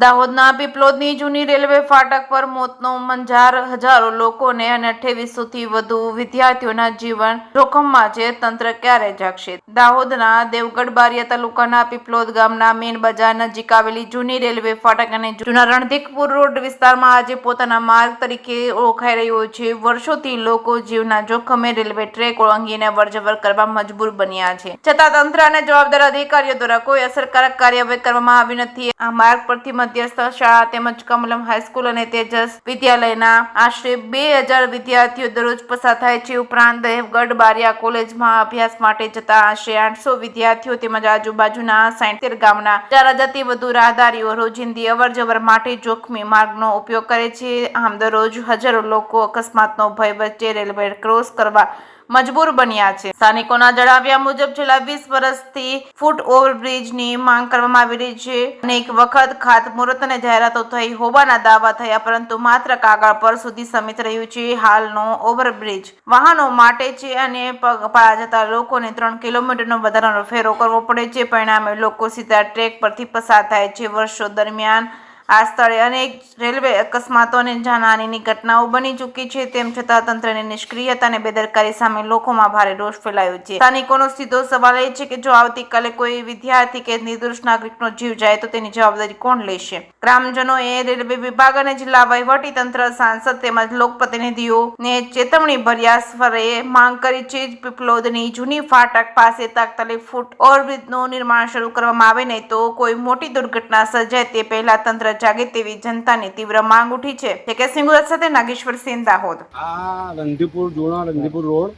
દાહોદના પીપલોદની જૂની રેલવે ફાટક પર મોતનો મંજાર, હજારો લોકોને અને 2800થી વધુ વિદ્યાર્થીઓના જીવન જોખમમાં છે. તંત્ર ક્યારે જાગશે? દાહોદના દેવગઢ બારિયા તાલુકાના પીપલોદ ગામના મેન બજાર નજીક આવેલી જૂની રેલવે ફાટક અને જૂના રણધીકપુર રોડ વિસ્તારમાં આજે પોતાના માર્ગ તરીકે ઓળખાઈ રહ્યો છે. વર્ષોથી લોકો જીવના જોખમે રેલવે ટ્રેક ઓળંગીને અવરજવર કરવા મજબૂર બન્યા છે, છતાં તંત્ર અને જવાબદાર અધિકારીઓ દ્વારા કોઈ અસરકારક કાર્યવાહી કરવામાં આવી નથી. આ માર્ગ પરથી મધ્યસ્થ શાળા તેમજ કમલમ હાઈસ્કૂલ અને તેજસ વિદ્યાલયના આશરે 2000 વિદ્યાર્થીઓ દરરોજ પસાર થાય છે. ઉપરાંત દેવગઢ બારિયા કોલેજમાં અભ્યાસ માટે જતા આશરે 800 વિદ્યાર્થીઓ તેમજ આજુબાજુના 70 ગામના 4000થી વધુ રાહદારીઓ રોજિંદી અવરજવર માટે જોખમી માર્ગનો ઉપયોગ કરે છે. આમ દરરોજ હજારો લોકો અકસ્માતનો ભય વચ્ચે રેલવે ક્રોસ કરવા મજબૂર બન્યા છે. સ્થાનિકોના જણાવ્યા મુજબ છેલ્લા 20 વર્ષથી ફૂટ ઓવરબ્રિજની માંગ કરવામાં આવી રહી છે. અનેક વખત ખાતમુહૂર્ત અને જાહેરાતો થઈ હોવાના દાવા થયા, પરંતુ માત્ર કાગળ પર સુધી સમિત રહ્યું છે. હાલનો ઓવરબ્રિજ વાહનો માટે છે અને પગપાળા જતા લોકોને 3 કિલોમીટરનો વધારાનો ફેરો કરવો પડે છે. પરિણામે લોકો સીધા ટ્રેક પરથી પસાર થાય છે. વર્ષો દરમિયાન આ સ્થળે અનેક રેલવે અકસ્માતો અને જાનહાનિની ઘટનાઓ બની ચૂકી છે. તેમ છતાં તંત્રની નિષ્ક્રિયતા અને બેદરકારી સામે લોકોમાં ભારે રોષ ફેલાયો છે. સ્થાનિકોનો સીધો સવાલ એ છે કે જો આવતીકાલે કોઈ વિદ્યાર્થી કે નિર્દોષ નાગરિકનો જીવ જાય તો તેની જવાબદારી કોણ લેશે? ગ્રામજનોએ રેલવે વિભાગ અને જિલ્લા વહીવટી તંત્ર, સાંસદ તેમજ લોકપ્રતિનિધિઓને ચેતવણી ભર્યા સ્વરે માંગ કરી છે. પીપલોદની જૂની ફાટક પાસે તાત્કાલિક ફૂટ ઓવરબ્રિજનું નિર્માણ શરૂ કરવામાં આવે નહીં તો કોઈ મોટી દુર્ઘટના સર્જાય તે પહેલા તંત્ર જાગે તેવી જનતાની તીવ્ર માંગ ઉઠી છે. કે સિંગુરત સાથે નાગેશ્વર સેન, દાહોદ. આ રણધીપુર જૂનો રણધીપુર રોડ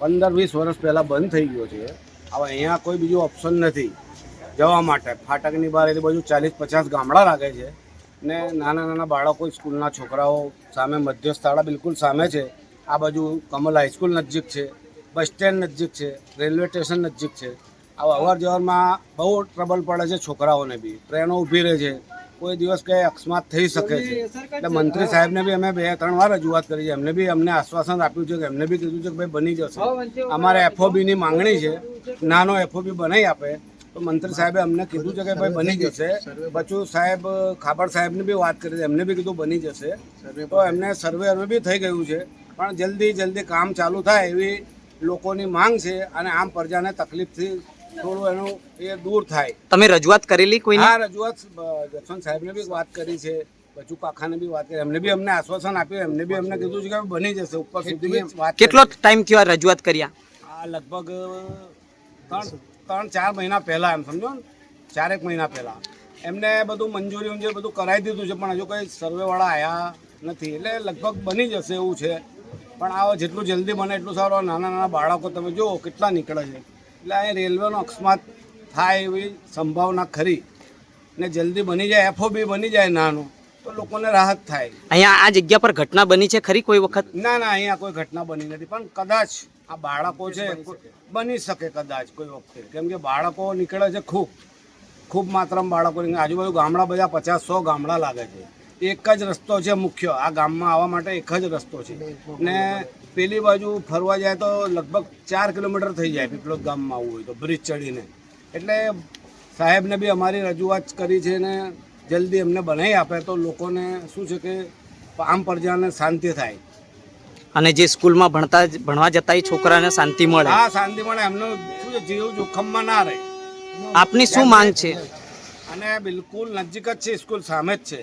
15-20 વર્ષ પહેલા બંધ થઈ ગયો છે. હવે અહીંયા કોઈ બીજું ઓપ્શન નથી જવા માટે. ફાટકની બહાર એ બાજુ 40-50 ગામડા લાગે છે ને નાના નાના બાળકો, સ્કૂલના છોકરાઓ સામે મધ્યસ્થ શાળા બિલકુલ સામે છે. આ બાજુ કમલ હાઈસ્કૂલ નજીક છે, બસ સ્ટેન્ડ નજીક છે, રેલવે સ્ટેશન નજીક છે. આ અવર જવરમાં બહુ ટ્રબલ પડે છે છોકરાઓને બી. ટ્રેનો ઊભી રહે છે, કોઈ દિવસ કંઈ અકસ્માત થઈ શકે છે. એટલે મંત્રી સાહેબને બી અમે 2-3 વાર રજૂઆત કરી છે. એમને બી અમને આશ્વાસન આપ્યું છે કે એમને બી કીધું છે કે ભાઈ બની જશે. અમારે એફઓબીની માંગણી છે, નાનો એફઓબી બનાવી આપે તો મંત્રી સાહેબે અમને કીધું છે કે ભાઈ બની જશે. બચુ સાહેબ, ખાબડ સાહેબને બી વાત કરી, એમને બી કીધું બની જશે. તો એમને સર્વે બી થઈ ગયું છે, પણ જલ્દી કામ ચાલુ થાય એવી લોકોની માંગ છે અને આમ પ્રજાને તકલીફથી થોડું એનું એ દૂર થાય. તમે રજૂઆત કરેલી કોઈ? હા, રજૂઆત જસવંત સાહેબને બી વાત કરી છે, બચુ કાકાને બી વાત કરી, એમને બી અમને આશ્વાસન આપ્યું, એમને બી અમને કીધું છે કે બની જશે. ઉપર સુધી વાત. કેટલો ટાઈમ થયો રજૂઆત કર્યા? આ લગભગ 3-4 મહિના પહેલા, એમ સમજો ને, 4 મહિના પહેલા એમને બધું મંજૂરી બધું કરાવી દીધું છે, પણ હજુ કંઈ સર્વેવાળા આવ્યા નથી. એટલે લગભગ બની જશે એવું છે. પણ આ જેટલું જલ્દી બને એટલું સારું. નાના નાના બાળકો તમે જુઓ કેટલા નીકળે છે. એટલે અહીં રેલવેનો અકસ્માત થાય એવી સંભાવના ખરી ને જલ્દી બની જાય, એફઓબી બની જાય નાનું, તો લોકોને રાહત થાય. અહીંયા આ જગ્યા પર ઘટના બની છે ખરી કોઈ વખત? ના, અહીંયા કોઈ ઘટના બની નથી, પણ કદાચ આ બાળકો છે બની શકે કદાચ કોઈ વખતે. કેમ કે બાળકો નીકળે છે, ખૂબ માત્રામાં બાળકો નીકળે. આજુબાજુ ગામડા બધા 50-100 ગામડા લાગે છે. એક જ રસ્તો છે મુખ્ય, આ ગામમાં આવવા માટે એક જ રસ્તો છે ને પેલી બાજુ ફરવા જાય તો લગભગ 4 કિલોમીટર થઈ જાય પીપલોદ ગામમાં આવવું હોય તો બ્રિજ ચડીને. એટલે સાહેબને બી અમારી રજૂઆત કરી છે ને જલ્દી એમને બનાવી આપે તો લોકોને શું છે કે આમ પ્રજાને શાંતિ થાય અને જે સ્કૂલમાં ભણવા જતા એ છોકરાને શાંતિ મળે. હા, શાંતિ મળે. એમનો શું છે, જીવ જોખમમાં ના રહે. આપની શું માંગ છે? અને બિલકુલ નજીક જ છે, સ્કૂલ સામે જ છે.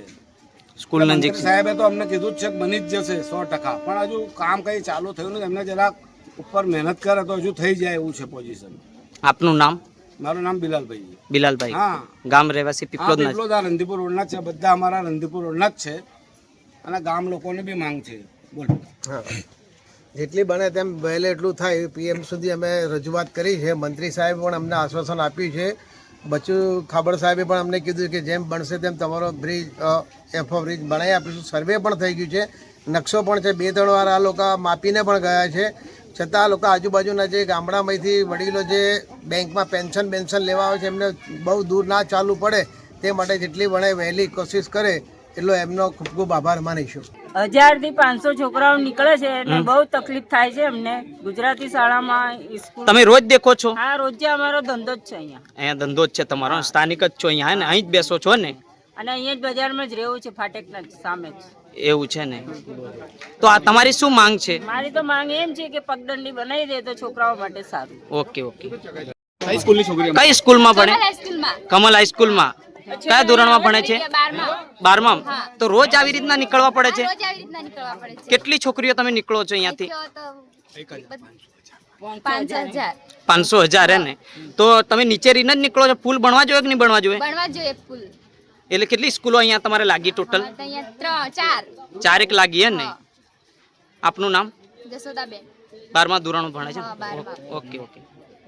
સ્કૂલ નજીક સાહેબે તો અમને કીધું જ છે કે બની જ જશે 100%. પણ હજુ કામ કંઈ ચાલુ થયું નથી. એમને જરાક ઉપર મહેનત કરે તો હજુ થઈ જાય એવું છે પોઝિશન. આપનું નામ? મારું નામ બિલાલભાઈ. બિલાલભાઈ. હા, ગામ રહેવાસી પીપલોદ. પીપલોદ આ રણધીપુર રોડના જ છે, બધા અમારા રણધીપુર રોડના જ છે અને ગામ લોકોને બી માંગ છે. બોલો. હા, જેટલી બને તેમ વહેલે એટલું થાય પીએમ સુધી અમે રજૂઆત કરી છે. મંત્રી સાહેબ પણ અમને આશ્વાસન આપ્યું છે. બચુ ખાબડ સાહેબે પણ અમને કીધું કે જેમ બનશે તેમ તમારો બ્રિજ એફઓ બ્રિજ બનાવી આપીશું. સર્વે પણ થઈ ગયું છે, નકશો પણ છે. 2-3 વાર આ લોકો માપીને પણ ગયા છે. છતાં આ લોકો આજુબાજુના જે ગામડામાંથી વડીલો જે બેંકમાં પેન્શન લેવા આવે છે એમને બહુ દૂર ના ચાલવું પડે તે માટે જેટલી બને વહેલી કોશિશ કરે એટલો એમનો ખૂબ ખૂબ આભાર માનીશું. 1000 થી 500 છોકરાઓ નીકળે છે એટલે બહુ તકલીફ થાય છે અમને. ગુજરાતી શાળામાં સ્કૂલ તમે રોજ દેખો છો? હા, રોજ અમારો ધંધો જ છે. અહીંયા ધંધો જ છે તમારો? સ્થાનિક જ છો અહીંયા? હે ને? અહીં જ બેસો છો ને? અને અહીંયા જ બજારમાં જ રહેવું છે, ફાટકના જ સામે જ. એવું છે ને. તો આ તમારી શું માંગ છે? મારી તો માંગ એમ છે કે પગદંડી બનાવી દે તો છોકરાઓ માટે સારું. Okay okay. કઈ સ્કૂલમાં ભણે? કમલ હાઈસ્કૂલમાં. કયા ધોરણમાં ભણે છે? 12માં. તો રોજ આવી રીતના નીકળવા પડે છે? કેટલી છોકરીઓ તમે નીકળો છો અહીંયાથી? 5,000 હે ને. તો તમે નીચે રીને જ નીકળો છો? ફૂલ ભણવા જોઈએ કે નહીં ભણવા જોઈએ? એટલે કેટલી સ્કૂલો અહીંયા તમારે લાગી ટોટલ? 4 એક લાગી હે ને. આપનું નામ? 12મા ધોરણ ભણે છે? Okay okay.